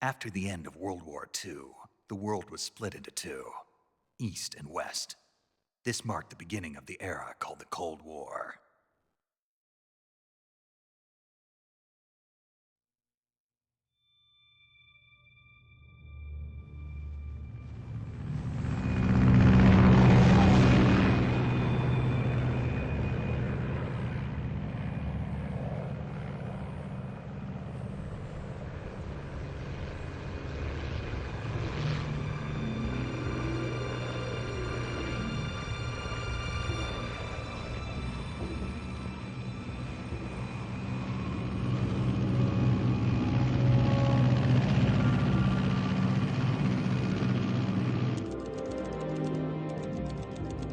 After the end of World War II, the world was split into two, East and West. This marked the beginning of the era called the Cold War.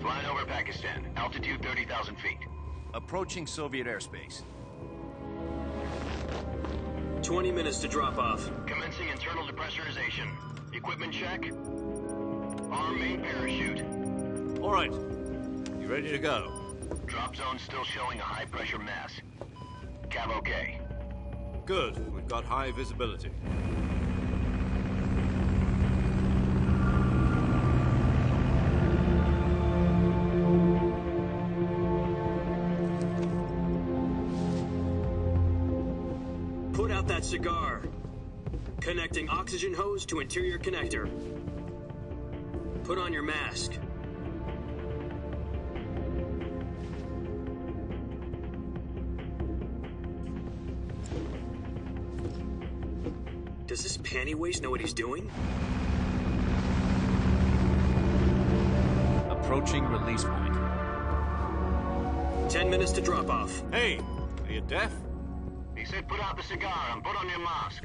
Flying over Pakistan, altitude 30,000 feet. Approaching Soviet airspace. 20 minutes to drop off. Commencing internal depressurization. Equipment check. Arm main parachute. All right. You ready to go? Drop zone still showing a high pressure mass. Cav okay. Good. We've got high visibility. Put out that cigar. Connecting oxygen hose to interior connector. Put on your mask. Does this panty waste know what he's doing? Approaching release point. 10 minutes to drop off. Hey, are you deaf? He said put out the cigar and put on your mask.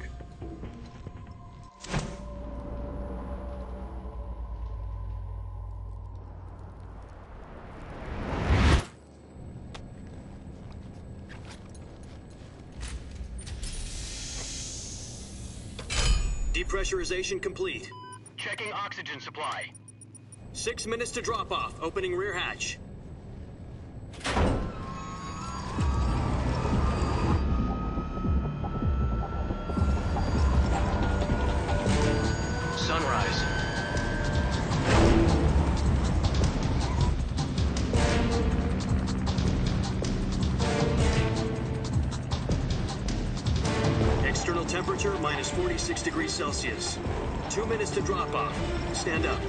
Depressurization complete. Checking oxygen supply. 6 minutes to drop off. Opening rear hatch. Sunrise. External temperature minus 46 degrees Celsius. 2 minutes to drop off. Stand up.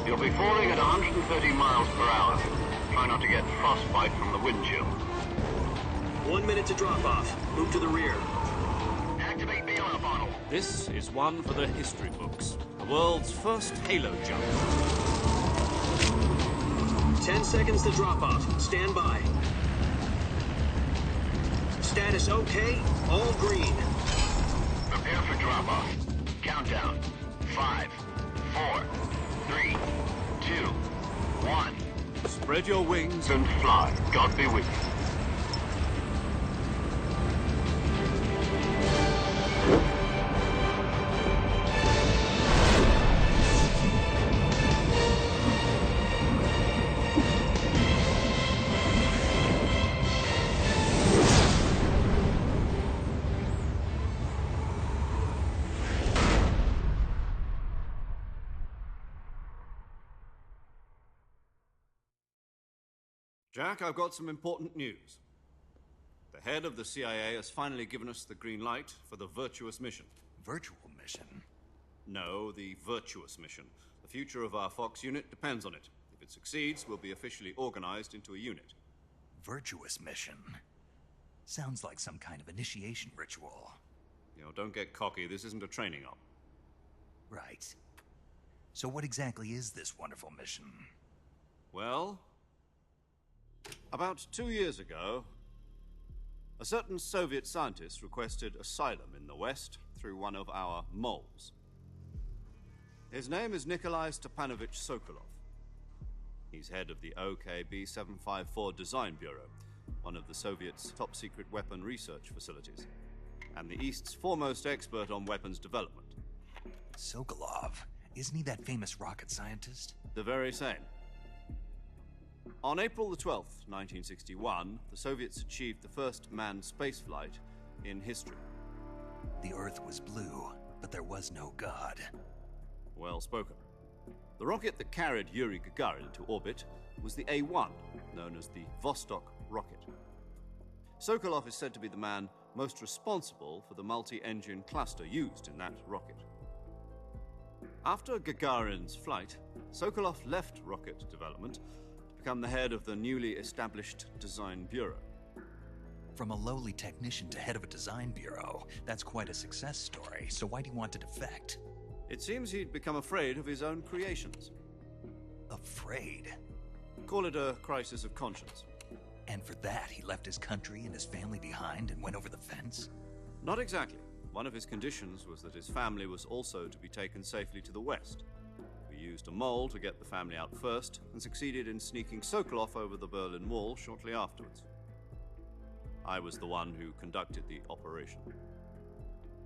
You'll be falling at 130 miles per hour. Try not to get frostbite from the wind chill. 1 minute to drop off. Move to the rear. Activate bailout bottle. This is one for the history books. The world's first halo jump. 10 seconds to drop off. Stand by. Status okay. All green. Prepare for drop-off. Countdown. 5, 4, 3, 2, 1. Spread your wings. And fly. God be with you. Jack, I've got some important news. The head of the CIA has finally given us the green light for the Virtuous mission. Virtual mission? No, the Virtuous mission. The future of our Fox unit depends on it. If it succeeds, we'll be officially organized into a unit. Virtuous mission? Sounds like some kind of initiation ritual. You know, don't get cocky. This isn't a training op. Right. So what exactly is this wonderful mission? Well, about 2 years ago, a certain Soviet scientist requested asylum in the West through one of our moles. His name is Nikolai Stepanovich Sokolov. He's head of the OKB 754 Design Bureau, one of the Soviets' top-secret weapon research facilities, and the East's foremost expert on weapons development. Sokolov? Isn't he that famous rocket scientist? The very same. On April the 12th, 1961, the Soviets achieved the first manned spaceflight in history. The Earth was blue, but there was no God. Well spoken. The rocket that carried Yuri Gagarin into orbit was the A-1, known as the Vostok rocket. Sokolov is said to be the man most responsible for the multi-engine cluster used in that rocket. After Gagarin's flight, Sokolov left rocket development to become the head of the newly established Design Bureau. From a lowly technician to head of a design bureau, that's quite a success story, so why do you want to defect? It seems he'd become afraid of his own creations. Afraid? Call it a crisis of conscience. And for that, he left his country and his family behind and went over the fence? Not exactly. One of his conditions was that his family was also to be taken safely to the west. We used a mole to get the family out first and succeeded in sneaking Sokolov over the Berlin Wall shortly afterwards. I was the one who conducted the operation.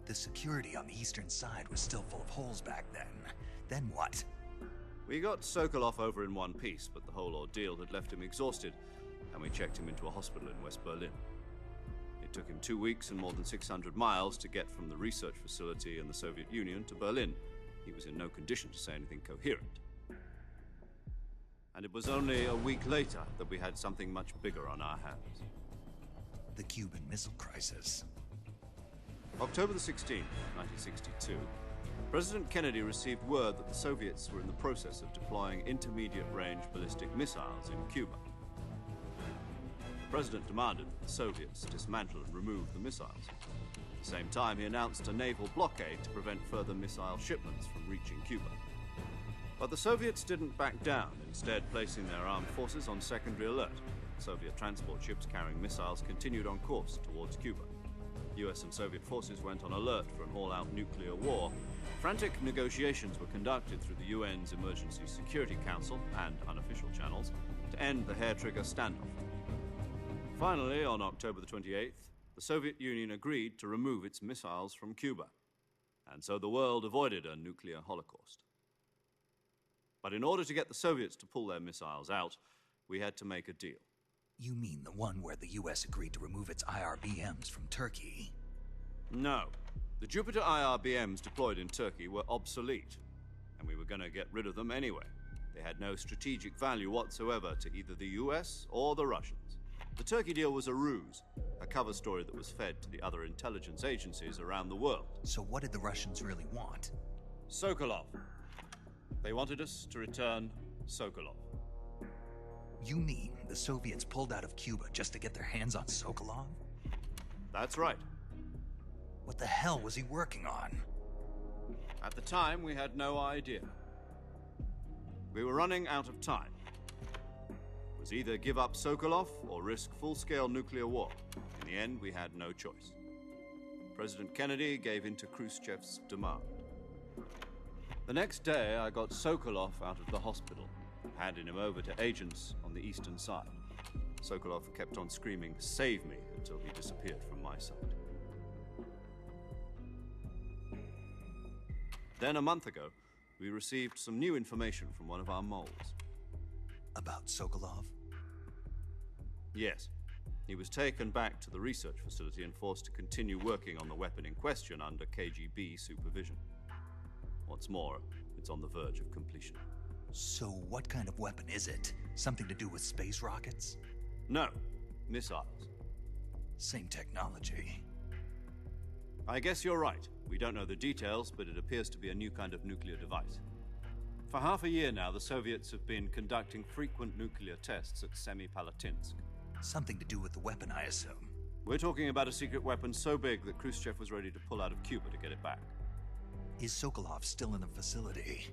The security on the eastern side was still full of holes back then. Then what? We got Sokolov over in one piece, but the whole ordeal had left him exhausted, and we checked him into a hospital in West Berlin. It took him 2 weeks and more than 600 miles to get from the research facility in the Soviet Union to Berlin. He was in no condition to say anything coherent. And it was only a week later that we had something much bigger on our hands. The Cuban Missile Crisis. October the 16th, 1962, President Kennedy received word that the Soviets were in the process of deploying intermediate-range ballistic missiles in Cuba. The president demanded that the Soviets dismantle and remove the missiles. At the same time, he announced a naval blockade to prevent further missile shipments from reaching Cuba. But the Soviets didn't back down, instead placing their armed forces on secondary alert. Soviet transport ships carrying missiles continued on course towards Cuba. US and Soviet forces went on alert for an all-out nuclear war. Frantic negotiations were conducted through the UN's Emergency Security Council and unofficial channels to end the hair-trigger standoff. Finally, on October the 28th, the Soviet Union agreed to remove its missiles from Cuba, and so the world avoided a nuclear holocaust. But in order to get the Soviets to pull their missiles out, we had to make a deal. You mean the one where the US agreed to remove its IRBMs from Turkey? No. The Jupiter IRBMs deployed in Turkey were obsolete, and we were going to get rid of them anyway. They had no strategic value whatsoever to either the US or the Russians. The Turkey deal was a ruse, a cover story that was fed to the other intelligence agencies around the world. So what did the Russians really want? Sokolov. They wanted us to return Sokolov. You mean the Soviets pulled out of Cuba just to get their hands on Sokolov? That's right. What the hell was he working on? At the time, we had no idea. We were running out of time. It was either give up Sokolov or risk full-scale nuclear war. In the end, we had no choice. President Kennedy gave in to Khrushchev's demand. The next day, I got Sokolov out of the hospital, handing him over to agents on the eastern side. Sokolov kept on screaming, "Save me," until he disappeared from my sight. Then a month ago, we received some new information from one of our moles. About Sokolov? Yes. He was taken back to the research facility and forced to continue working on the weapon in question under KGB supervision. What's more, it's on the verge of completion. So what kind of weapon is it? Something to do with space rockets? No, missiles. Same technology. I guess you're right. We don't know the details, but it appears to be a new kind of nuclear device. For half a year now, the Soviets have been conducting frequent nuclear tests at Semipalatinsk. Something to do with the weapon, I assume. We're talking about a secret weapon so big that Khrushchev was ready to pull out of Cuba to get it back. Is Sokolov still in the facility?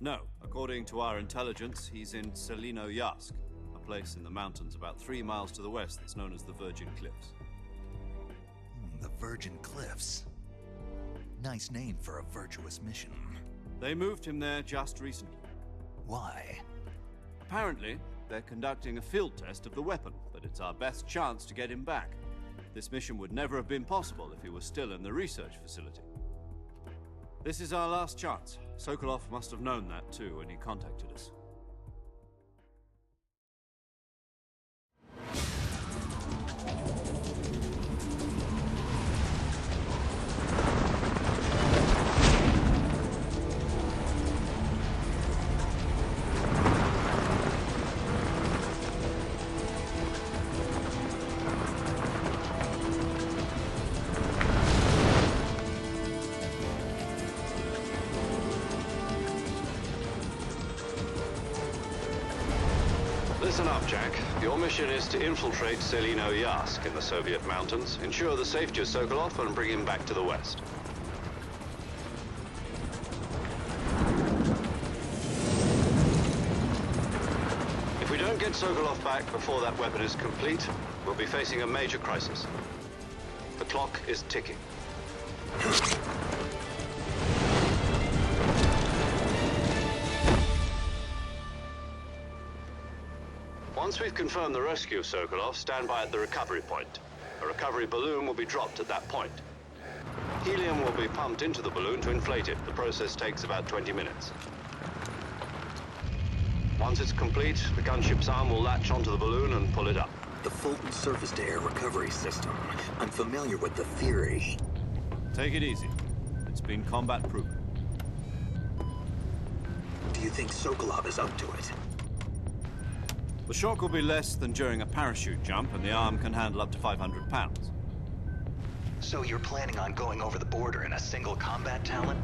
No. According to our intelligence, he's in Selino-Yarsk, a place in the mountains about 3 miles to the west that's known as the Virgin Cliffs. The Virgin Cliffs. Nice name for a virtuous mission. They moved him there just recently. Why? Apparently, they're conducting a field test of the weapon, but it's our best chance to get him back. This mission would never have been possible if he was still in the research facility. This is our last chance. Sokolov must have known that too when he contacted us. Listen up, Jack. Your mission is to infiltrate Selino-Yask in the Soviet mountains, ensure the safety of Sokolov, and bring him back to the West. If we don't get Sokolov back before that weapon is complete, we'll be facing a major crisis. The clock is ticking. Once we've confirmed the rescue of Sokolov, stand by at the recovery point. A recovery balloon will be dropped at that point. Helium will be pumped into the balloon to inflate it. The process takes about 20 minutes. Once it's complete, the gunship's arm will latch onto the balloon and pull it up. The Fulton surface-to-air recovery system. I'm familiar with the theory. Take it easy. It's been combat-proven. Do you think Sokolov is up to it? The shock will be less than during a parachute jump, and the arm can handle up to 500 pounds. So you're planning on going over the border in a single combat talon?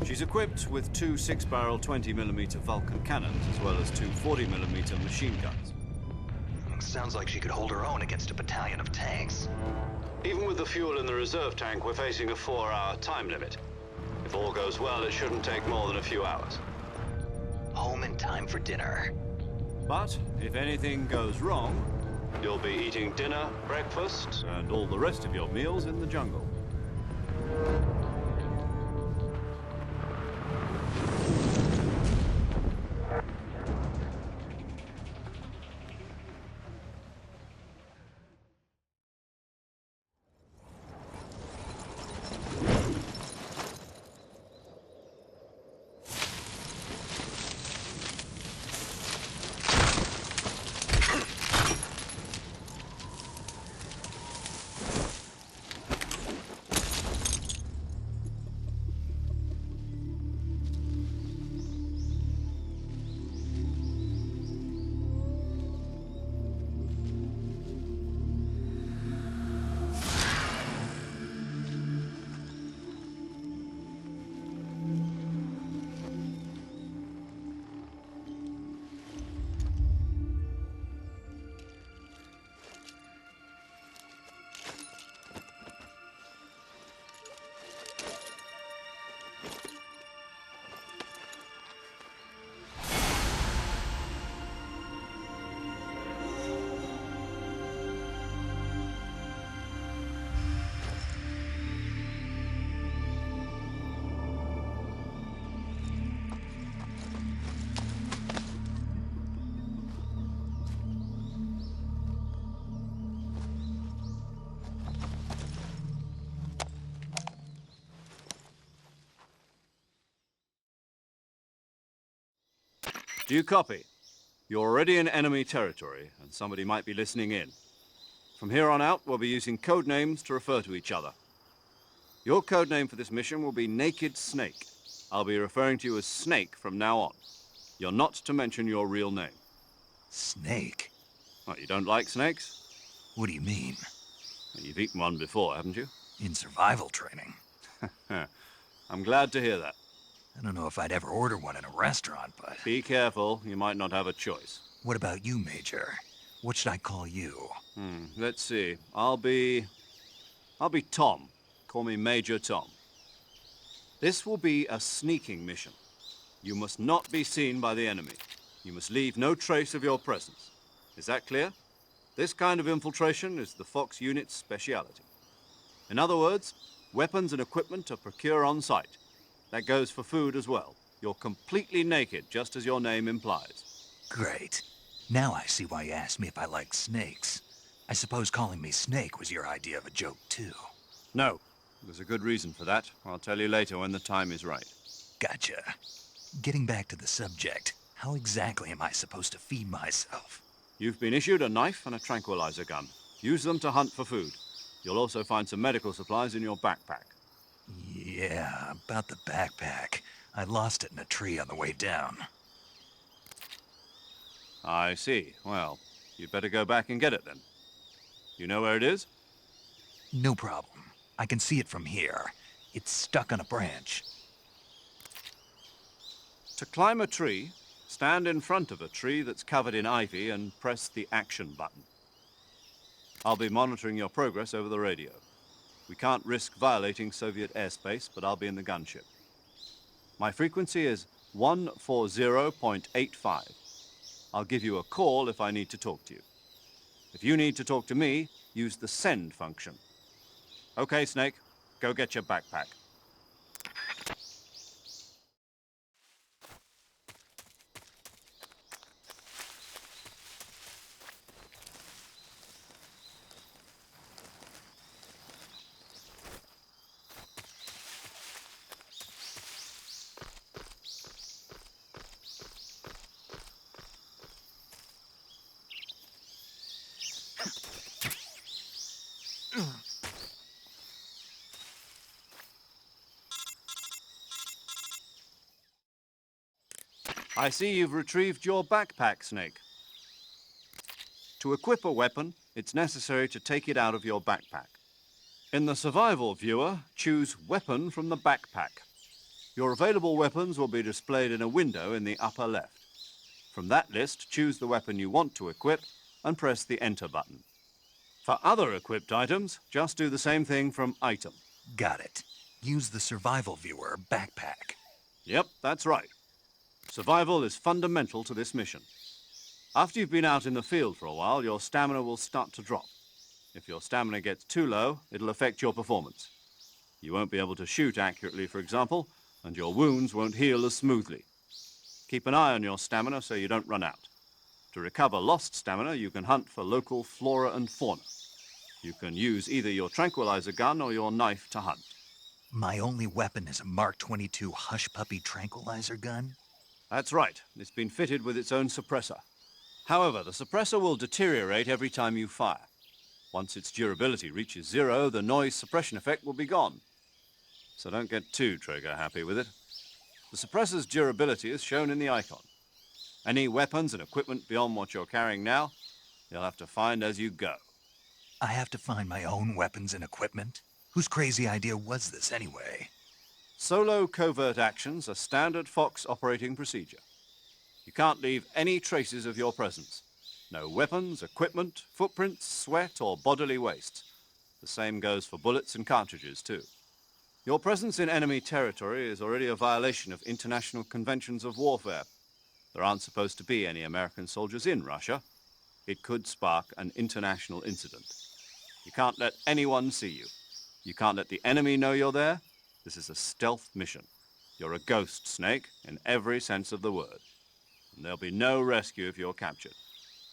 She's equipped with two 6-barrel 20mm Vulcan cannons, as well as two 40mm machine guns. Sounds like she could hold her own against a battalion of tanks. Even with the fuel in the reserve tank, we're facing a 4-hour time limit. If all goes well, it shouldn't take more than a few hours. Home in time for dinner. But if anything goes wrong, you'll be eating dinner, breakfast, and all the rest of your meals in the jungle. Do you copy? You're already in enemy territory, and somebody might be listening in. From here on out, we'll be using code names to refer to each other. Your code name for this mission will be Naked Snake. I'll be referring to you as Snake from now on. You're not to mention your real name. Snake? What, you don't like snakes? What do you mean? Well, you've eaten one before, haven't you? In survival training. I'm glad to hear that. I don't know if I'd ever order one in a restaurant, but... Be careful, you might not have a choice. What about you, Major? What should I call you? Let's see. I'll be Tom. Call me Major Tom. This will be a sneaking mission. You must not be seen by the enemy. You must leave no trace of your presence. Is that clear? This kind of infiltration is the Fox unit's speciality. In other words, weapons and equipment are procured on site. That goes for food as well. You're completely naked, just as your name implies. Great. Now I see why you asked me if I like snakes. I suppose calling me Snake was your idea of a joke, too. No. There's a good reason for that. I'll tell you later when the time is right. Gotcha. Getting back to the subject, how exactly am I supposed to feed myself? You've been issued a knife and a tranquilizer gun. Use them to hunt for food. You'll also find some medical supplies in your backpack. Yeah, about the backpack. I lost it in a tree on the way down. I see. Well, you'd better go back and get it then. You know where it is? No problem. I can see it from here. It's stuck on a branch. To climb a tree, Stand in front of a tree that's covered in ivy and press the action button. I'll be monitoring your progress over the radio. We can't risk violating Soviet airspace, but I'll be in the gunship. My frequency is 140.85. I'll give you a call if I need to talk to you. If you need to talk to me, use the send function. Okay, Snake, go get your backpack. I see you've retrieved your backpack, Snake. To equip a weapon, it's necessary to take it out of your backpack. In the survival viewer, choose Weapon from the backpack. Your available weapons will be displayed in a window in the upper left. From that list, choose the weapon you want to equip and press the Enter button. For other equipped items, just do the same thing from Item. Got it. Use the survival viewer backpack. Yep, that's right. Survival is fundamental to this mission. After you've been out in the field for a while, your stamina will start to drop. If your stamina gets too low, it'll affect your performance. You won't be able to shoot accurately, for example, and your wounds won't heal as smoothly. Keep an eye on your stamina so you don't run out. To recover lost stamina, you can hunt for local flora and fauna. You can use either your tranquilizer gun or your knife to hunt. My only weapon is a Mark 22 Hush Puppy tranquilizer gun? That's right. It's been fitted with its own suppressor. However, the suppressor will deteriorate every time you fire. Once its durability reaches 0, the noise suppression effect will be gone. So don't get too trigger-happy with it. The suppressor's durability is shown in the icon. Any weapons and equipment beyond what you're carrying now, you'll have to find as you go. I have to find my own weapons and equipment? Whose crazy idea was this anyway? Solo covert actions are standard Fox operating procedure. You can't leave any traces of your presence. No weapons, equipment, footprints, sweat, or bodily waste. The same goes for bullets and cartridges, too. Your presence in enemy territory is already a violation of international conventions of warfare. There aren't supposed to be any American soldiers in Russia. It could spark an international incident. You can't let anyone see you. You can't let the enemy know you're there. This is a stealth mission. You're a ghost, Snake, in every sense of the word. And there'll be no rescue if you're captured.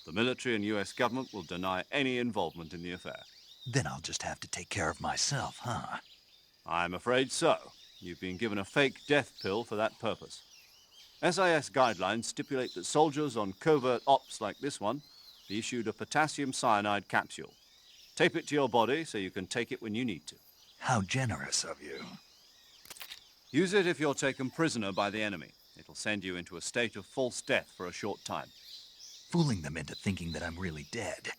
The military and U.S. government will deny any involvement in the affair. Then I'll just have to take care of myself, huh? I'm afraid so. You've been given a fake death pill for that purpose. SIS guidelines stipulate that soldiers on covert ops like this one be issued a potassium cyanide capsule. Tape it to your body so you can take it when you need to. How generous of you. Use it if you're taken prisoner by the enemy. It'll send you into a state of false death for a short time. Fooling them into thinking that I'm really dead.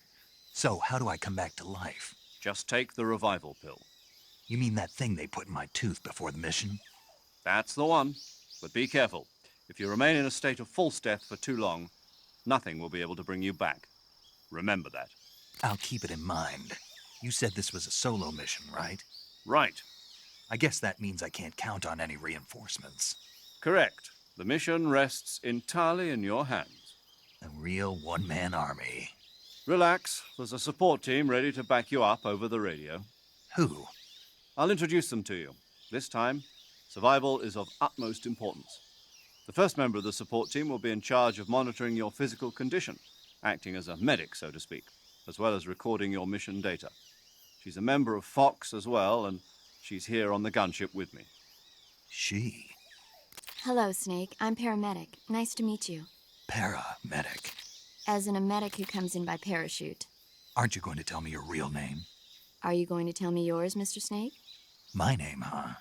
So, how do I come back to life? Just take the revival pill. You mean that thing they put in my tooth before the mission? That's the one. But be careful. If you remain in a state of false death for too long, nothing will be able to bring you back. Remember that. I'll keep it in mind. You said this was a solo mission, right? Right. I guess that means I can't count on any reinforcements. Correct. The mission rests entirely in your hands. A real one-man army. Relax. There's a support team ready to back you up over the radio. Who? I'll introduce them to you. This time, survival is of utmost importance. The first member of the support team will be in charge of monitoring your physical condition, acting as a medic, so to speak, as well as recording your mission data. She's a member of Fox as well, and she's here on the gunship with me. She? Hello, Snake. I'm paramedic. Nice to meet you. Paramedic. As in a medic who comes in by parachute. Aren't you going to tell me your real name? Are you going to tell me yours, Mr. Snake? My name, huh?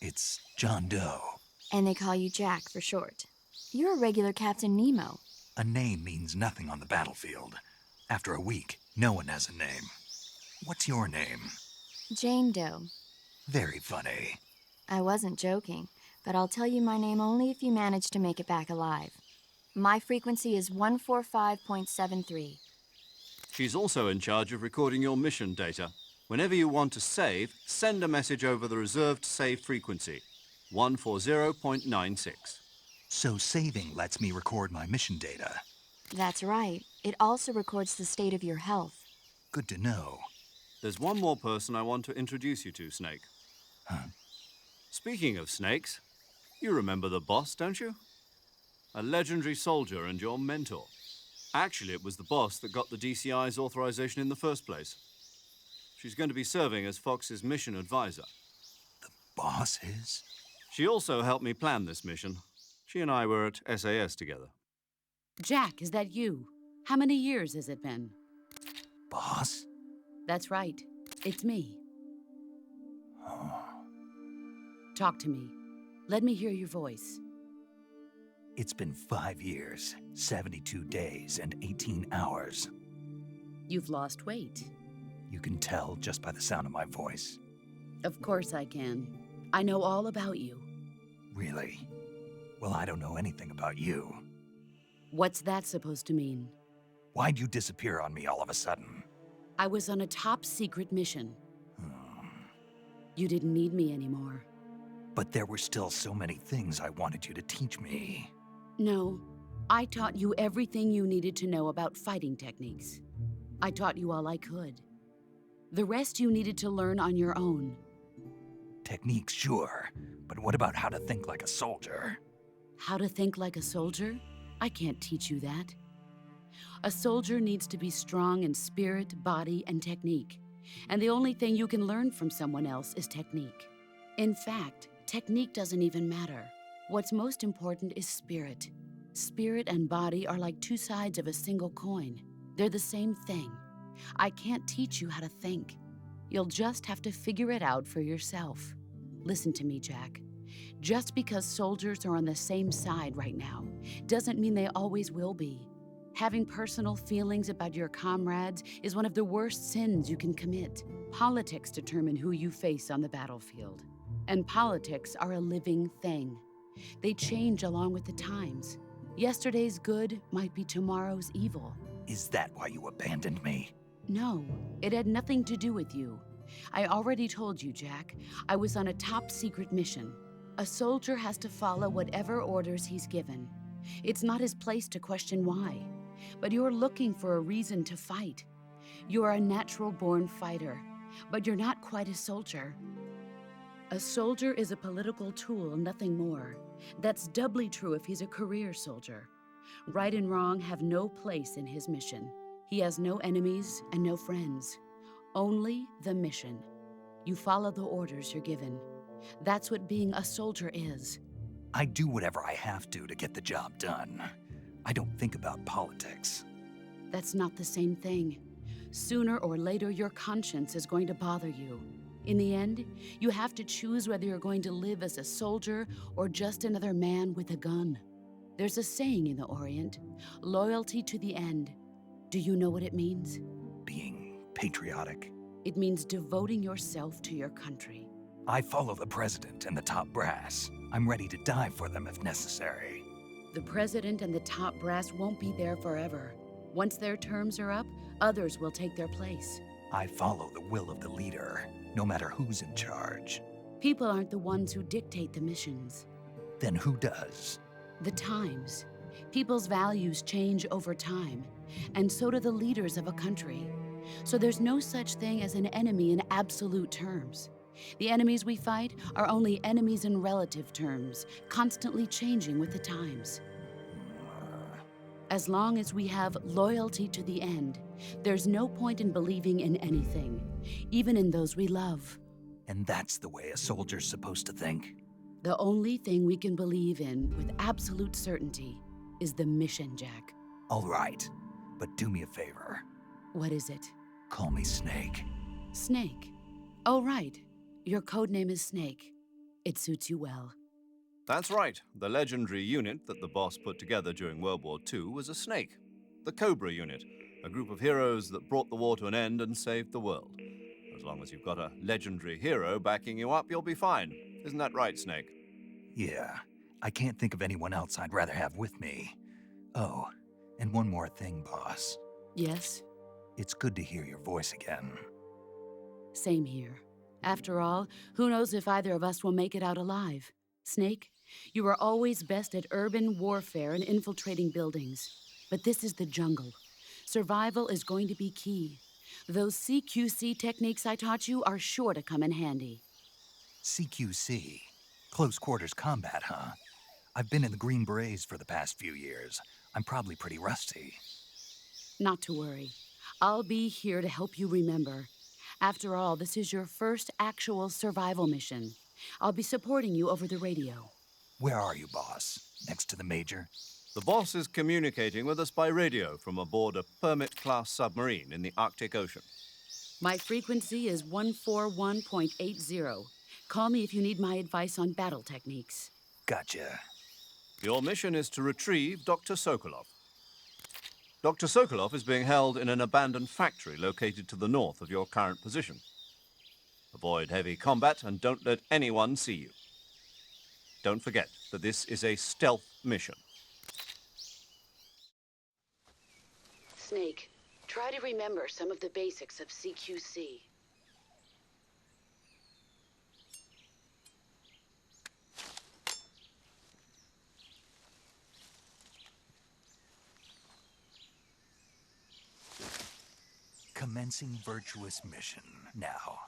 It's John Doe. And they call you Jack for short. You're a regular Captain Nemo. A name means nothing on the battlefield. After a week, no one has a name. What's your name? Jane Doe. Very funny. I wasn't joking, but I'll tell you my name only if you manage to make it back alive. My frequency is 145.73. She's also in charge of recording your mission data. Whenever you want to save, send a message over the reserved save frequency, 140.96. So saving lets me record my mission data. That's right. It also records the state of your health. Good to know. There's one more person I want to introduce you to, Snake. Huh? Speaking of snakes, you remember the boss, don't you? A legendary soldier and your mentor. Actually, it was the boss that got the DCI's authorization in the first place. She's going to be serving as Fox's mission advisor. Boss is? She also helped me plan this mission. She and I were at SAS together. Jack, is that you? How many years has it been? Boss? That's right. It's me. Talk to me. Let me hear your voice. It's been 5 years, 72 days, and 18 hours. You've lost weight. You can tell just by the sound of my voice. Of course I can. I know all about you. Really? Well, I don't know anything about you. What's that supposed to mean? Why'd you disappear on me all of a sudden? I was on a top-secret mission. You didn't need me anymore. But there were still so many things I wanted you to teach me. No, I taught you everything you needed to know about fighting techniques. I taught you all I could. The rest you needed to learn on your own. Techniques, sure. But what about how to think like a soldier? How to think like a soldier? I can't teach you that. A soldier needs to be strong in spirit, body, and technique. And the only thing you can learn from someone else is technique. In fact, technique doesn't even matter. What's most important is spirit. Spirit and body are like two sides of a single coin. They're the same thing. I can't teach you how to think. You'll just have to figure it out for yourself. Listen to me, Jack. Just because soldiers are on the same side right now doesn't mean they always will be. Having personal feelings about your comrades is one of the worst sins you can commit. Politics determine who you face on the battlefield. And politics are a living thing. They change along with the times. Yesterday's good might be tomorrow's evil. Is that why you abandoned me? No, it had nothing to do with you. I already told you, Jack. I was on a top-secret mission. A soldier has to follow whatever orders he's given. It's not his place to question why. But you're looking for a reason to fight. You are a natural-born fighter, but you're not quite a soldier. A soldier is a political tool, nothing more. That's doubly true if he's a career soldier. Right and wrong have no place in his mission. He has no enemies and no friends. Only the mission. You follow the orders you're given. That's what being a soldier is. I do whatever I have to get the job done. I don't think about politics. That's not the same thing. Sooner or later, your conscience is going to bother you. In the end, you have to choose whether you're going to live as a soldier or just another man with a gun. There's a saying in the Orient, loyalty to the end. Do you know what it means? Being patriotic. It means devoting yourself to your country. I follow the president and the top brass. I'm ready to die for them if necessary. The president and the top brass won't be there forever. Once their terms are up, others will take their place. I follow the will of the leader, no matter who's in charge. People aren't the ones who dictate the missions. Then who does? The times. People's values change over time, and so do the leaders of a country. So there's no such thing as an enemy in absolute terms. The enemies we fight are only enemies in relative terms, constantly changing with the times. As long as we have loyalty to the end, there's no point in believing in anything, even in those we love. And that's the way a soldier's supposed to think? The only thing we can believe in with absolute certainty is the mission, Jack. All right, but do me a favor. What is it? Call me Snake. Snake. Oh, right. Your code name is Snake. It suits you well. That's right. The legendary unit that the boss put together during World War II was a snake. The Cobra unit, a group of heroes that brought the war to an end and saved the world. As long as you've got a legendary hero backing you up, you'll be fine. Isn't that right, Snake? Yeah, I can't think of anyone else I'd rather have with me. Oh, and one more thing, boss. Yes? It's good to hear your voice again. Same here. After all, who knows if either of us will make it out alive? Snake, you are always best at urban warfare and infiltrating buildings. But this is the jungle. Survival is going to be key. Those CQC techniques I taught you are sure to come in handy. CQC? Close quarters combat, huh? I've been in the Green Berets for the past few years. I'm probably pretty rusty. Not to worry. I'll be here to help you remember. After all, this is your first actual survival mission. I'll be supporting you over the radio. Where are you, boss? Next to the Major? The boss is communicating with us by radio from aboard a Permit-class submarine in the Arctic Ocean. My frequency is 141.80. Call me if you need my advice on battle techniques. Gotcha. Your mission is to retrieve Dr. Sokolov. Dr. Sokolov is being held in an abandoned factory located to the north of your current position. Avoid heavy combat and don't let anyone see you. Don't forget that this is a stealth mission. Snake, try to remember some of the basics of CQC. Commencing Virtuous mission now.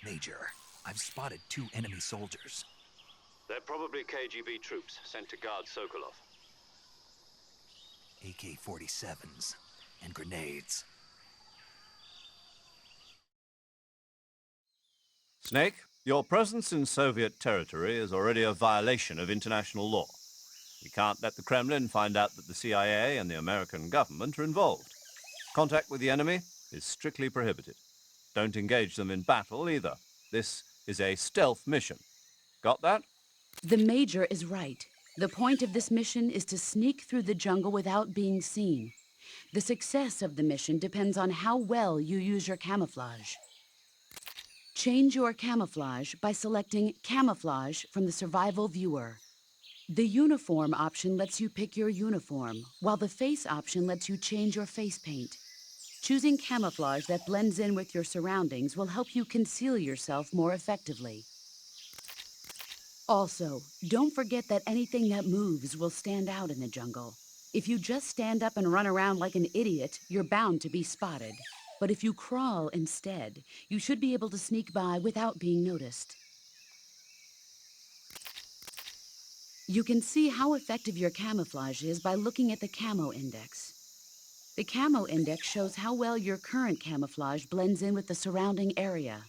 Major, I've spotted 2 enemy soldiers. They're probably KGB troops sent to guard Sokolov. AK-47s and grenades. Snake, your presence in Soviet territory is already a violation of international law. We can't let the Kremlin find out that the CIA and the American government are involved. Contact with the enemy is strictly prohibited. Don't engage them in battle either. This is a stealth mission. Got that? The Major is right. The point of this mission is to sneak through the jungle without being seen. The success of the mission depends on how well you use your camouflage. Change your camouflage by selecting Camouflage from the Survival Viewer. The Uniform option lets you pick your uniform, while the Face option lets you change your face paint. Choosing camouflage that blends in with your surroundings will help you conceal yourself more effectively. Also, don't forget that anything that moves will stand out in the jungle. If you just stand up and run around like an idiot, you're bound to be spotted. But if you crawl instead, you should be able to sneak by without being noticed. You can see how effective your camouflage is by looking at the Camo Index. The Camo Index shows how well your current camouflage blends in with the surrounding area.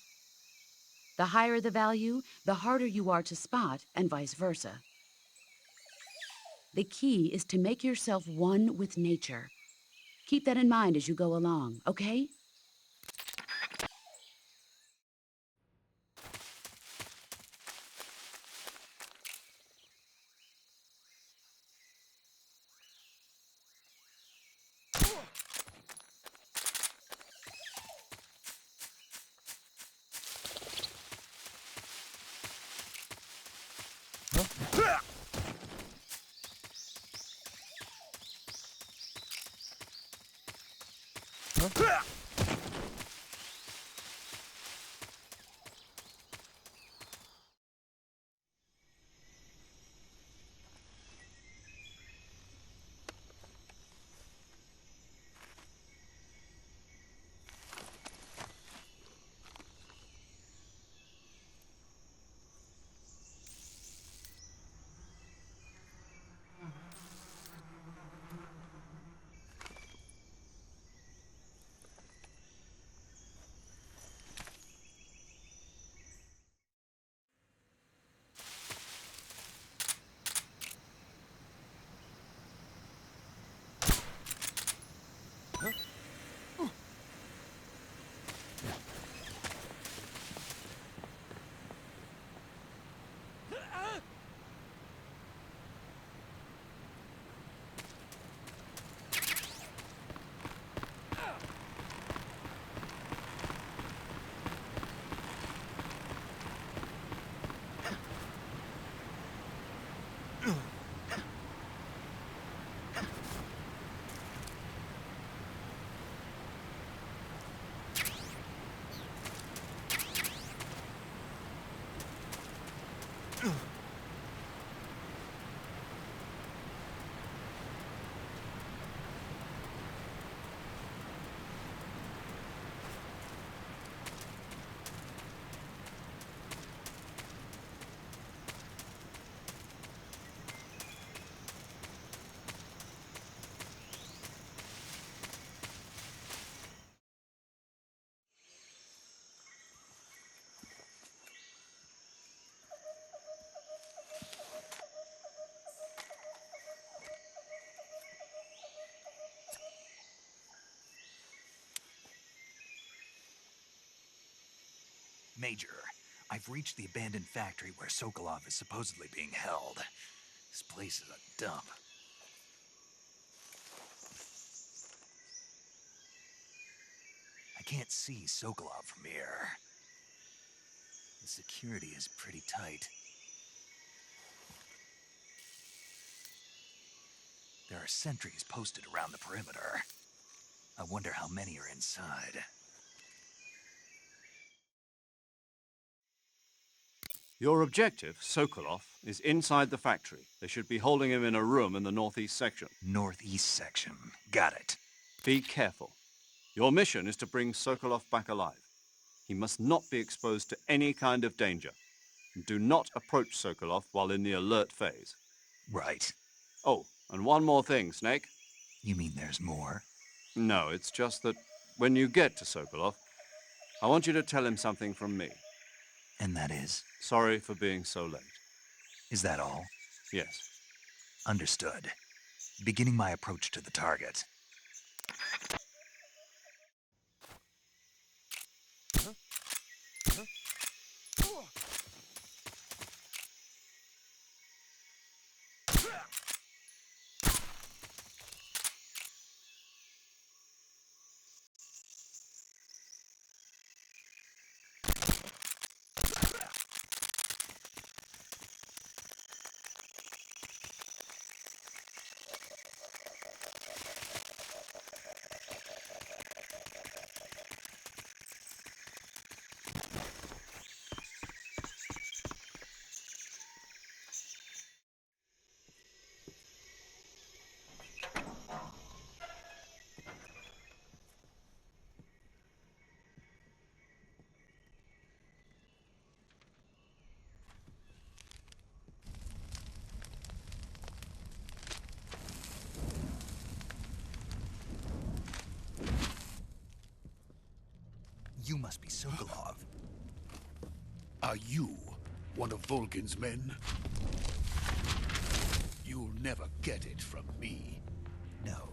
The higher the value, the harder you are to spot, and vice versa. The key is to make yourself one with nature. Keep that in mind as you go along, okay? Major, I've reached the abandoned factory where Sokolov is supposedly being held. This place is a dump. I can't see Sokolov from here. The security is pretty tight. There are sentries posted around the perimeter. I wonder how many are inside. Your objective, Sokolov, is inside the factory. They should be holding him in a room in the northeast section. Northeast section. Got it. Be careful. Your mission is to bring Sokolov back alive. He must not be exposed to any kind of danger. Do not approach Sokolov while in the alert phase. Right. Oh, and one more thing, Snake. You mean there's more? No, it's just that when you get to Sokolov, I want you to tell him something from me. And that is? Sorry for being so late. Is that all? Yes. Understood. Beginning my approach to the target. You must be Sokolov. Are you one of Volgin's men? You'll never get it from me. No.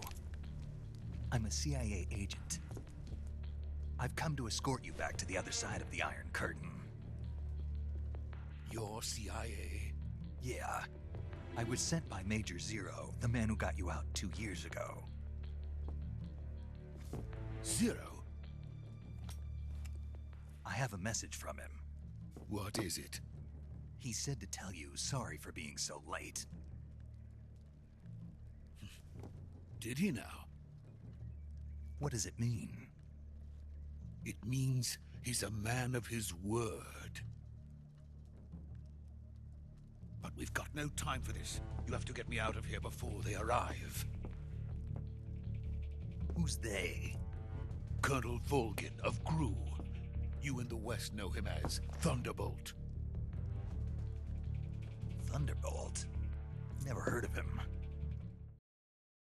I'm a CIA agent. I've come to escort you back to the other side of the Iron Curtain. You're CIA? Yeah. I was sent by Major Zero, the man who got you out 2 years ago. Zero? I have a message from him. What is it? He said to tell you sorry for being so late. Did he now? What does it mean? It means he's a man of his word. But we've got no time for this. You have to get me out of here before they arrive. Who's they? Colonel Volgin of Gru. You in the West know him as Thunderbolt. Thunderbolt? Never heard of him.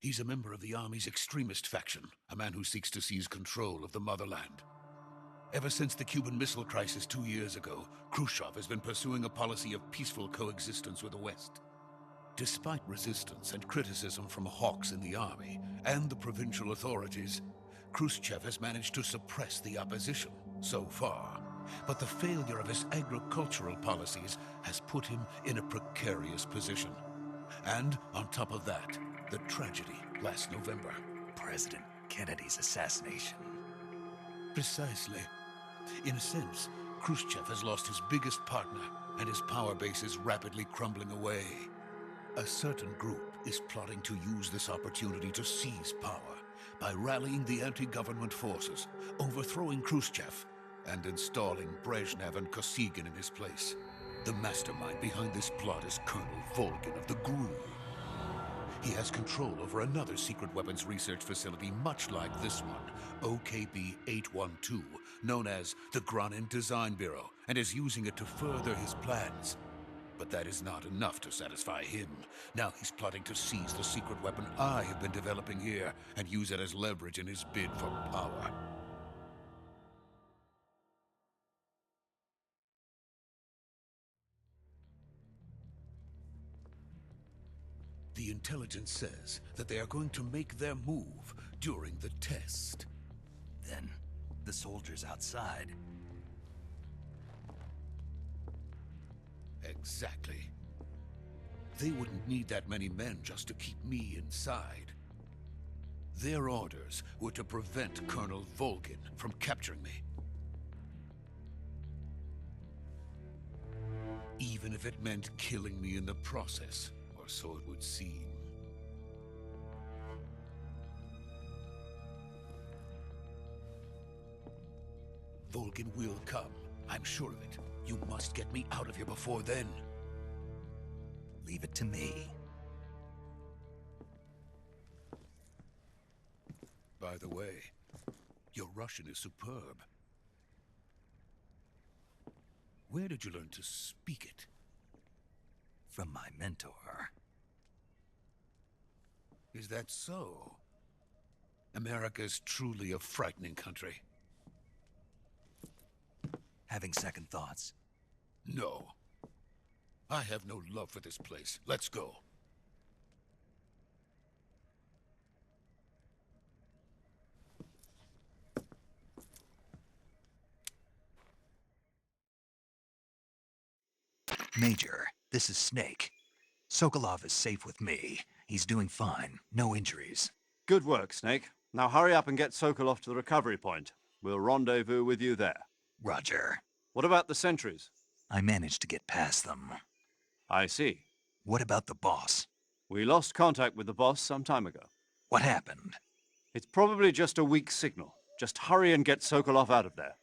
He's a member of the Army's extremist faction, a man who seeks to seize control of the motherland. Ever since the Cuban Missile Crisis 2 years ago, Khrushchev has been pursuing a policy of peaceful coexistence with the West. Despite resistance and criticism from hawks in the army and the provincial authorities, Khrushchev has managed to suppress the opposition so far. But the failure of his agricultural policies has put him in a precarious position. And on top of that, the tragedy last November. President Kennedy's assassination. Precisely. In a sense, Khrushchev has lost his biggest partner, and his power base is rapidly crumbling away. A certain group is plotting to use this opportunity to seize power by rallying the anti-government forces, overthrowing Khrushchev, and installing Brezhnev and Kosygin in his place. The mastermind behind this plot is Colonel Volgin of the GRU. He has control over another secret weapons research facility much like this one, OKB-812, known as the Granin Design Bureau, and is using it to further his plans. But that is not enough to satisfy him. Now he's plotting to seize the secret weapon I have been developing here and use it as leverage in his bid for power. The intelligence says that they are going to make their move during the test. Then, the soldiers outside. Exactly. They wouldn't need that many men just to keep me inside. Their orders were to prevent Colonel Volgin from capturing me. Even if it meant killing me in the process, or so it would seem. Volgin will come. I'm sure of it. You must get me out of here before then. Leave it to me. By the way, your Russian is superb. Where did you learn to speak it? From my mentor. Is that so? America's truly a frightening country. Having second thoughts. No. I have no love for this place. Let's go. Major, this is Snake. Sokolov is safe with me. He's doing fine. No injuries. Good work, Snake. Now hurry up and get Sokolov to the recovery point. We'll rendezvous with you there. Roger. What about the sentries? I managed to get past them. I see. What about the boss? We lost contact with the boss some time ago. What happened? It's probably just a weak signal. Just hurry and get Sokolov out of there.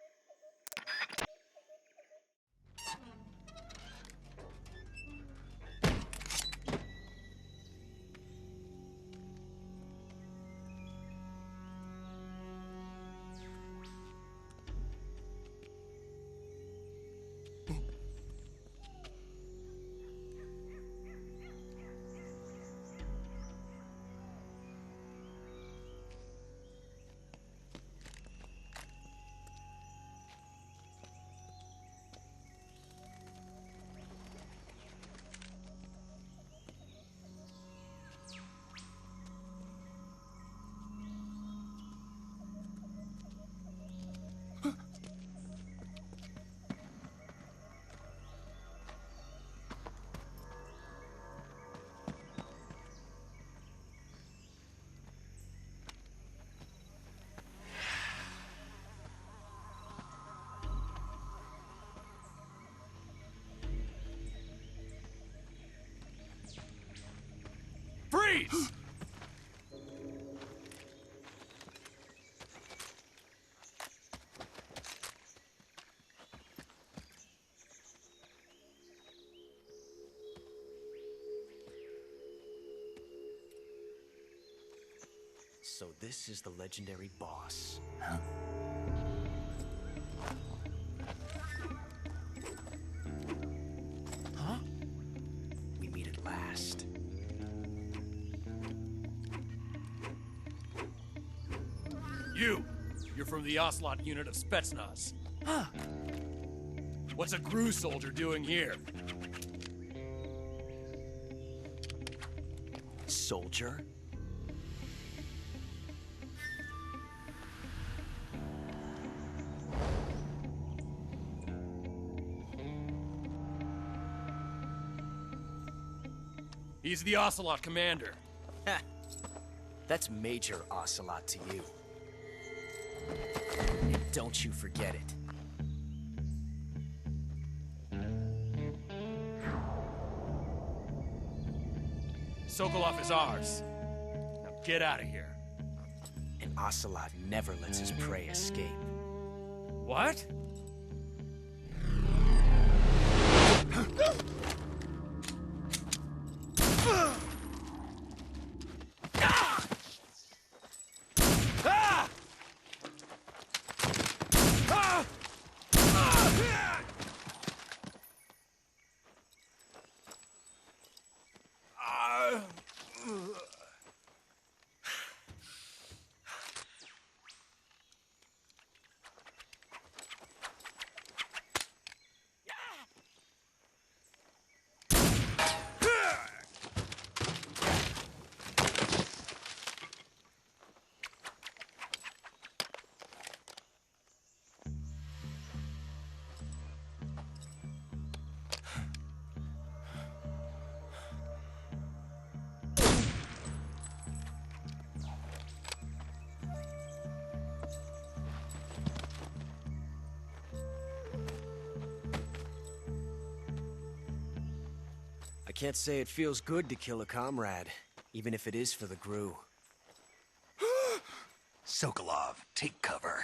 Freeze! So this is the legendary boss. Huh? Huh? We meet at last. You're from the Ocelot unit of Spetsnaz. Huh? What's a GRU soldier doing here? Soldier? He's the Ocelot commander. Ha! That's Major Ocelot to you. And don't you forget it. Sokolov is ours. Now get out of here. And Ocelot never lets his prey escape. What? I can't say it feels good to kill a comrade, even if it is for the GRU. Sokolov, take cover.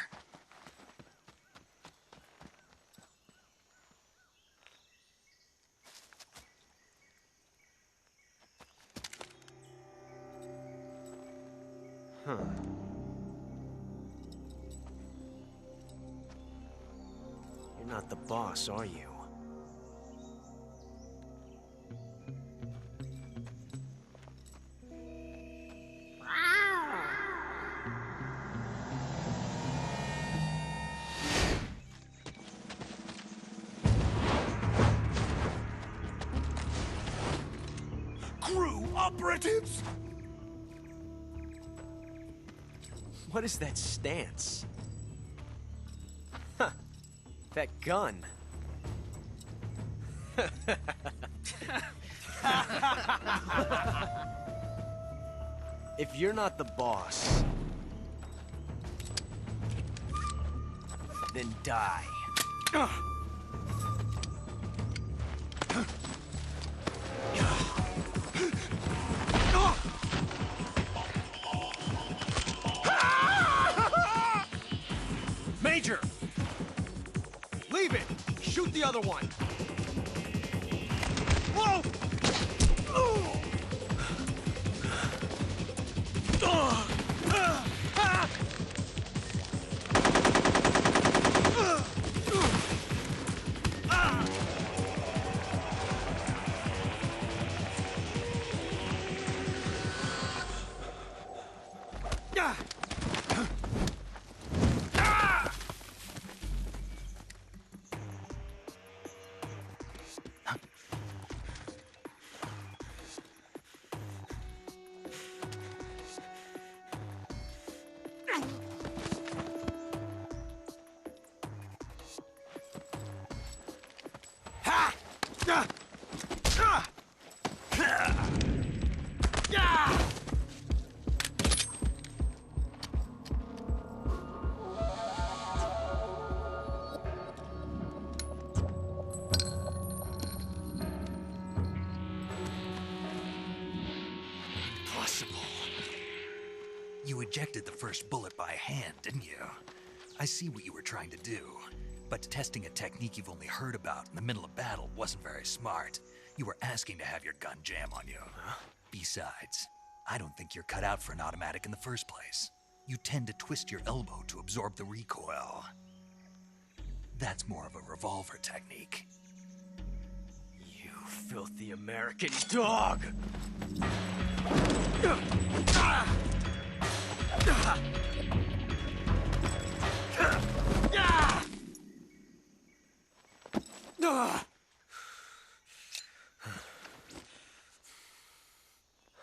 Huh. You're not the boss, are you? GRU operatives! What is that stance? Huh. That gun. If you're not the boss, then die. Major! Leave it! Shoot the other one! Whoa! Impossible. You ejected the first bullet by hand, didn't you? I see what you were trying to do. But testing a technique you've only heard about in the middle of battle wasn't very smart. You were asking to have your gun jam on you. Besides, I don't think you're cut out for an automatic in the first place. You tend to twist your elbow to absorb the recoil. That's more of a revolver technique. You filthy American dog!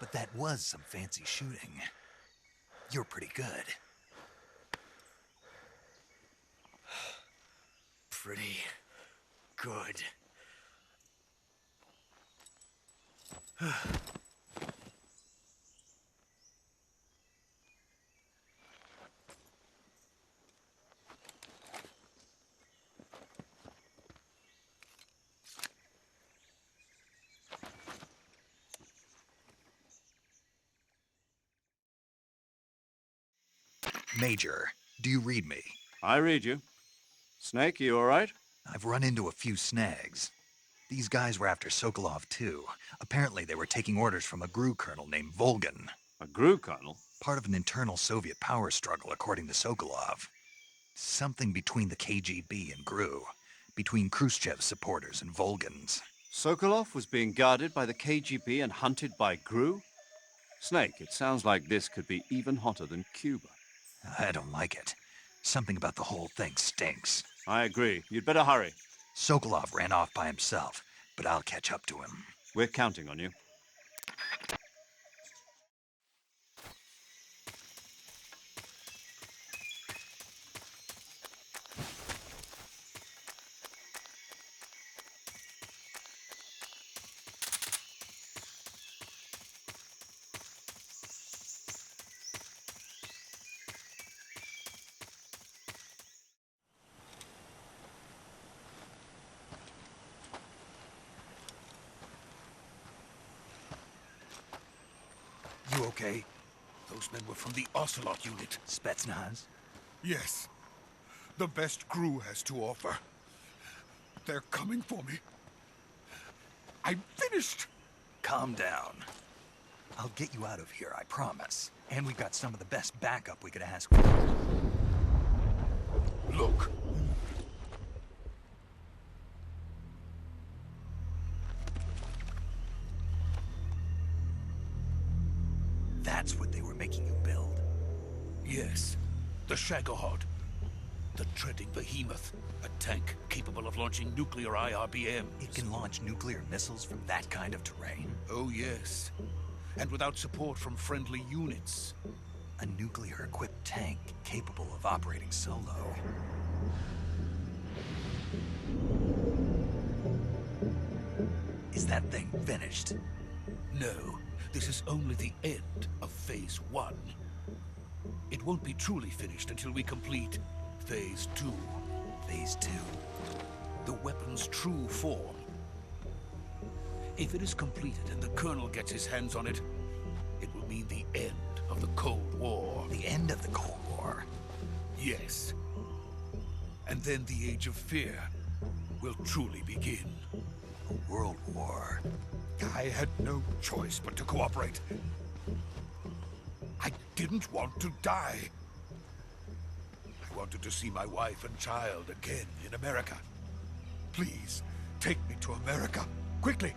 But that was some fancy shooting. You're pretty good. Pretty good. Major, do you read me? I read you. Snake, you all right? I've run into a few snags. These guys were after Sokolov too. Apparently they were taking orders from a GRU colonel named Volgan. A GRU colonel? Part of an internal Soviet power struggle, according to Sokolov. Something between the KGB and GRU. Between Khrushchev's supporters and Volgan's. Sokolov was being guarded by the KGB and hunted by GRU? Snake, it sounds like this could be even hotter than Cuba. I don't like it. Something about the whole thing stinks. I agree. You'd better hurry. Sokolov ran off by himself, but I'll catch up to him. We're counting on you. You okay? Those men were from the Ocelot unit. Spetsnaz? Yes. The best GRU has to offer. They're coming for me. I'm finished! Calm down. I'll get you out of here, I promise. And we've got some of the best backup we could ask for. Look. That's what they were making you build? Yes. The Shagohod. The treading behemoth. A tank capable of launching nuclear IRBMs. It can launch nuclear missiles from that kind of terrain? Oh, yes. And without support from friendly units. A nuclear-equipped tank capable of operating solo. Is that thing finished? No. This is only the end of Phase 1. It won't be truly finished until we complete Phase 2. Phase 2? The weapon's true form. If it is completed and the Colonel gets his hands on it, it will mean the end of the Cold War. The end of the Cold War? Yes. And then the Age of Fear will truly begin. A world war? I had no choice but to cooperate. I didn't want to die. I wanted to see my wife and child again in America. Please, take me to America, quickly.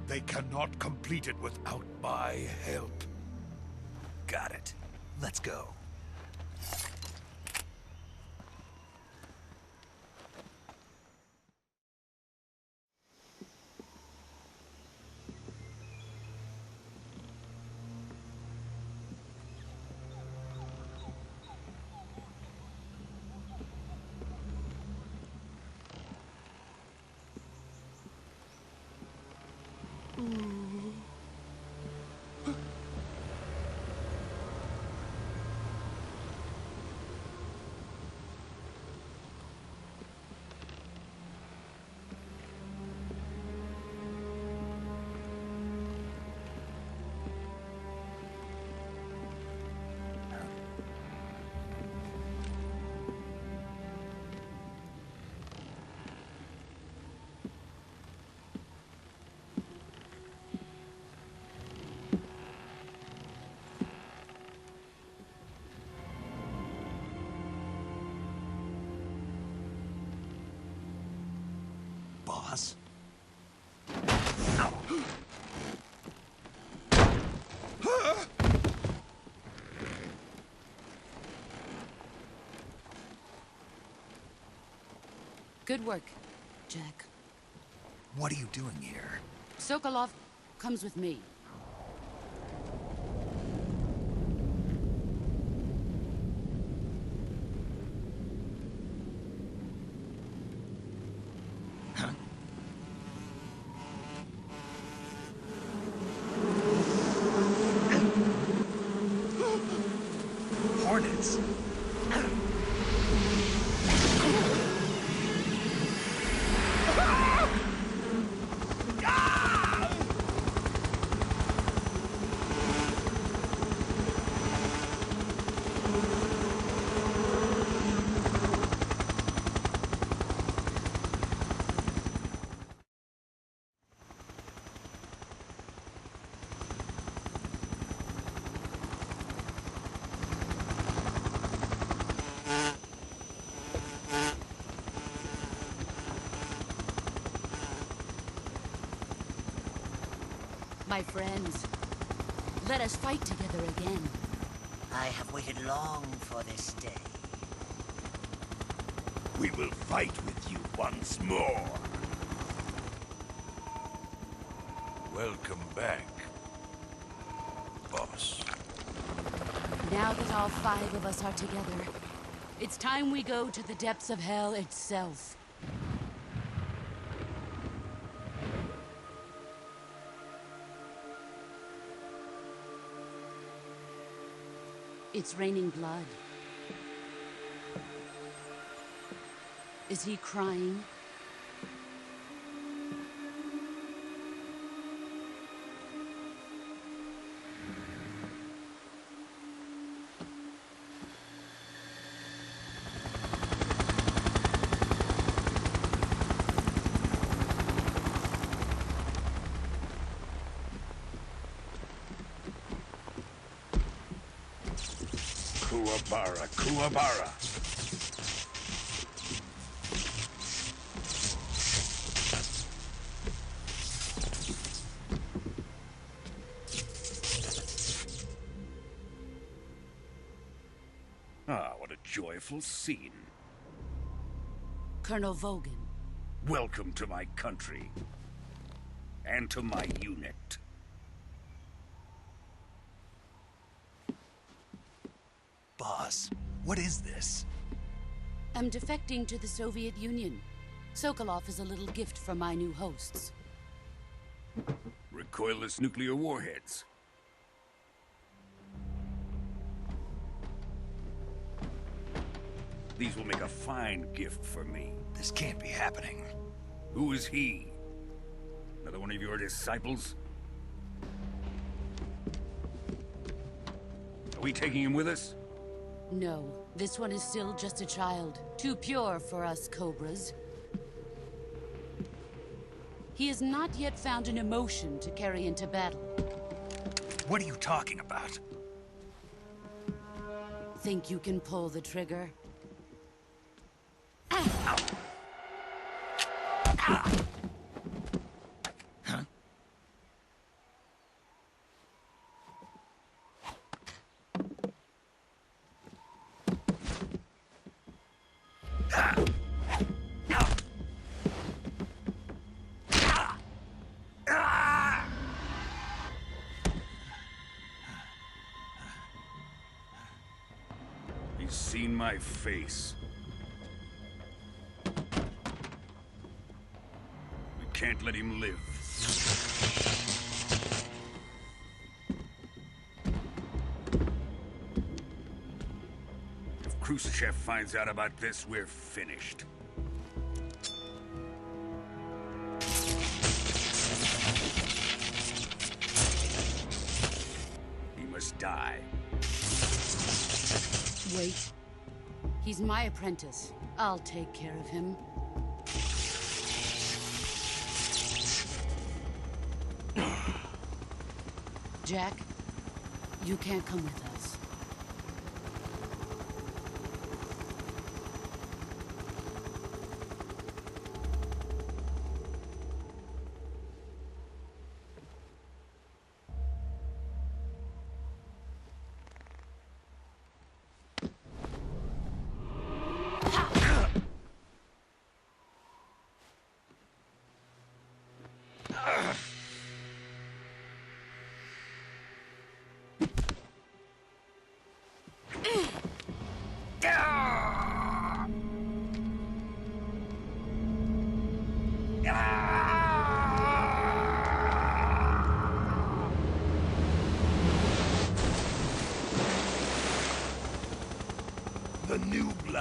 They cannot complete it without my help. Got it. Let's go. boss. Good work, Jack. What are you doing here? Sokolov comes with me. Hornets. My friends, let us fight together again. I have waited long for this day. We will fight with you once more. Welcome back, boss. Now that all 5 of us are together, it's time we go to the depths of hell itself. It's raining blood. Is he crying? Kuwabara, Kuwabara. Ah, what a joyful scene. Colonel Vogan. Welcome to my country. And to my unit. Boss, what is this? I'm defecting to the Soviet Union. Sokolov is a little gift from my new hosts. Recoilless nuclear warheads. These will make a fine gift for me. This can't be happening. Who is he? Another one of your disciples? Are we taking him with us? No, this one is still just a child. Too pure for us Cobras. He has not yet found an emotion to carry into battle. What are you talking about? Think you can pull the trigger? He's seen my face. We can't let him live. If Khrushchev finds out about this, we're finished. He must die. Wait. He's my apprentice. I'll take care of him. Jack, you can't come with us.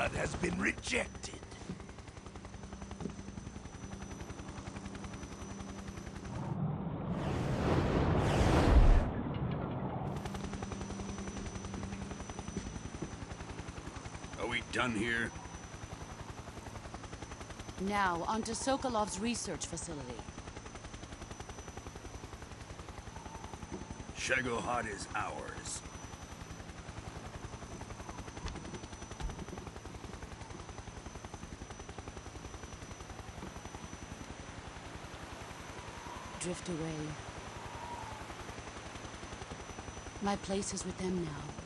blood has been rejected. Are we done here? Now, on to Sokolov's research facility. Shagohod is ours. Drift away. My place is with them now.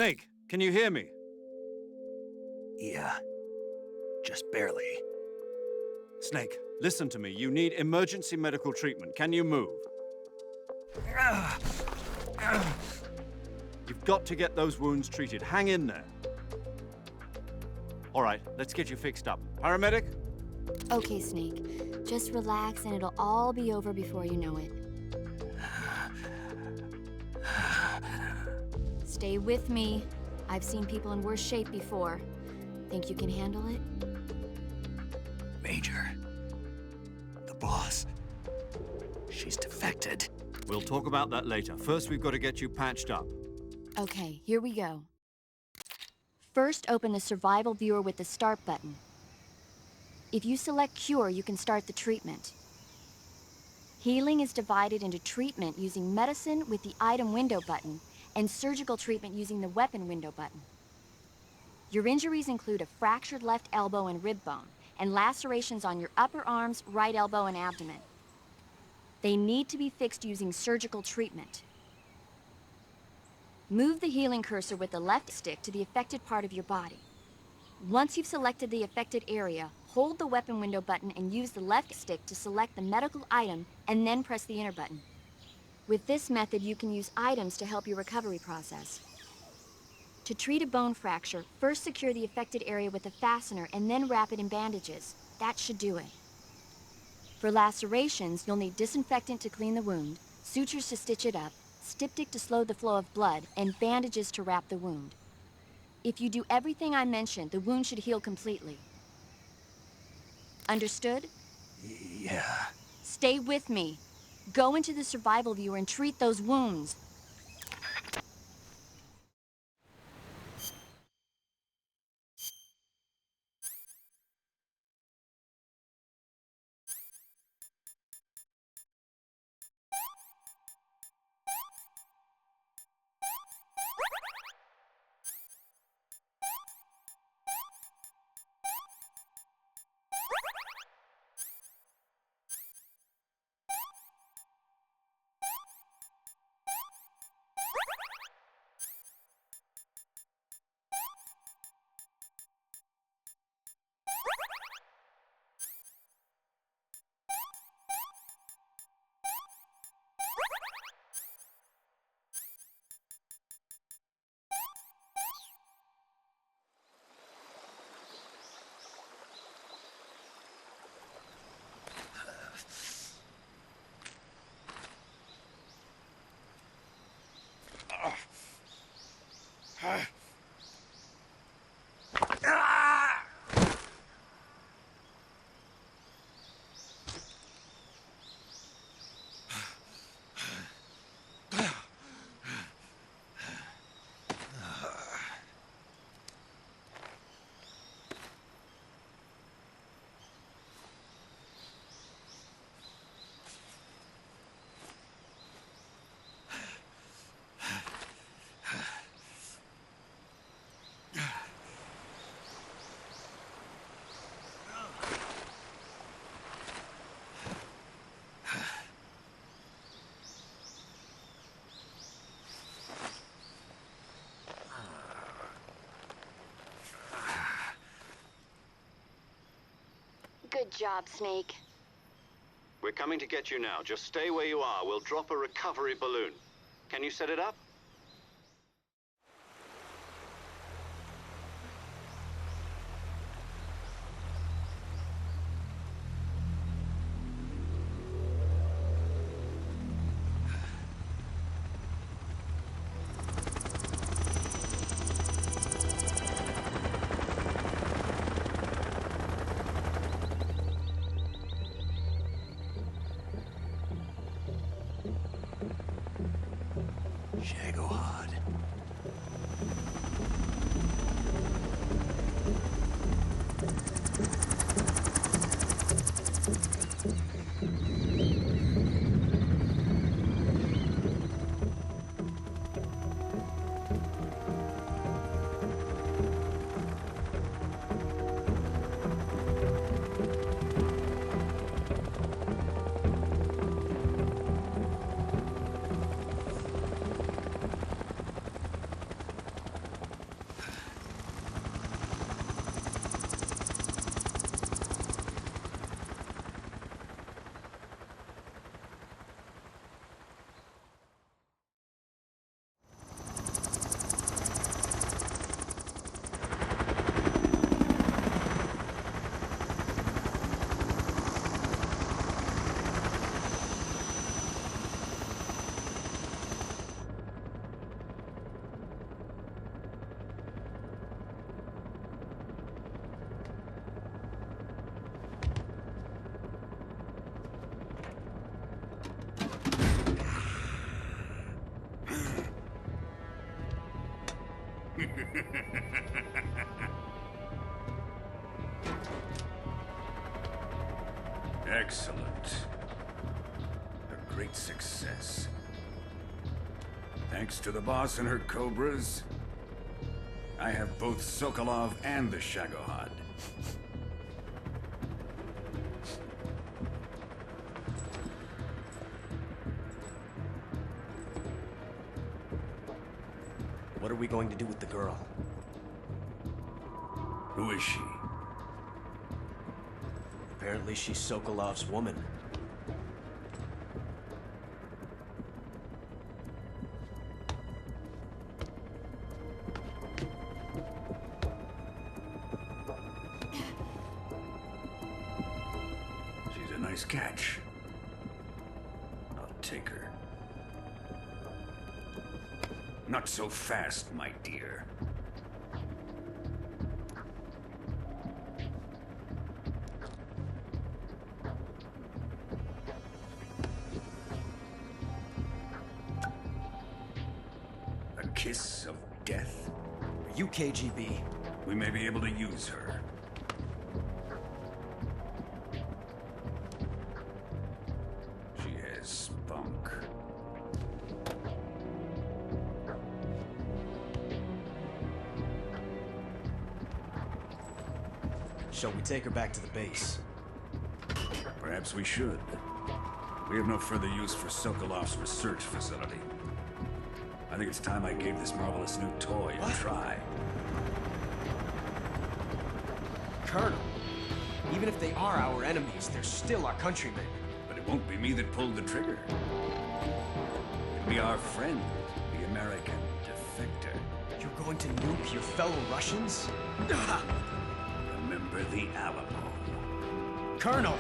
Snake, can you hear me? Yeah. Just barely. Snake, listen to me. You need emergency medical treatment. Can you move? You've got to get those wounds treated. Hang in there. All right, let's get you fixed up. Paramedic? Okay, Snake. Just relax and it'll all be over before you know it. Stay with me. I've seen people in worse shape before. Think you can handle it? Major. The boss. She's defected. We'll talk about that later. First, we've got to get you patched up. Okay, here we go. First, open the survival viewer with the start button. If you select cure, you can start the treatment. Healing is divided into treatment using medicine with the item window button and surgical treatment using the weapon window button. Your injuries include a fractured left elbow and rib bone, and lacerations on your upper arms, right elbow, and abdomen. They need to be fixed using surgical treatment. Move the healing cursor with the left stick to the affected part of your body. Once you've selected the affected area, hold the weapon window button and use the left stick to select the medical item, and then press the enter button. With this method, you can use items to help your recovery process. To treat a bone fracture, first secure the affected area with a fastener and then wrap it in bandages. That should do it. For lacerations, you'll need disinfectant to clean the wound, sutures to stitch it up, styptic to slow the flow of blood, and bandages to wrap the wound. If you do everything I mentioned, the wound should heal completely. Understood? Yeah. Stay with me. Go into the survival viewer and treat those wounds. Good job, Snake. We're coming to get you now. Just stay where you are. We'll drop a recovery balloon. Can you set it up? Shagohod. Excellent. A great success. Thanks to the boss and her cobras, I have both Sokolov and the Shagohod. What are we going to do with the girl? Who is she? Apparently she's Sokolov's woman. She's a nice catch. I'll take her. Not so fast, my dear. A kiss of death? Are you KGB? We may be able to use her. She has spunk. Shall we take her back to the base? Perhaps we should. We have no further use for Sokolov's research facility. I think it's time I gave this marvelous new toy a try. Colonel, even if they are our enemies, they're still our countrymen. But it won't be me that pulled the trigger. It'll be our friend, the American defector. You're going to nuke your fellow Russians? Remember the Alamo. Colonel!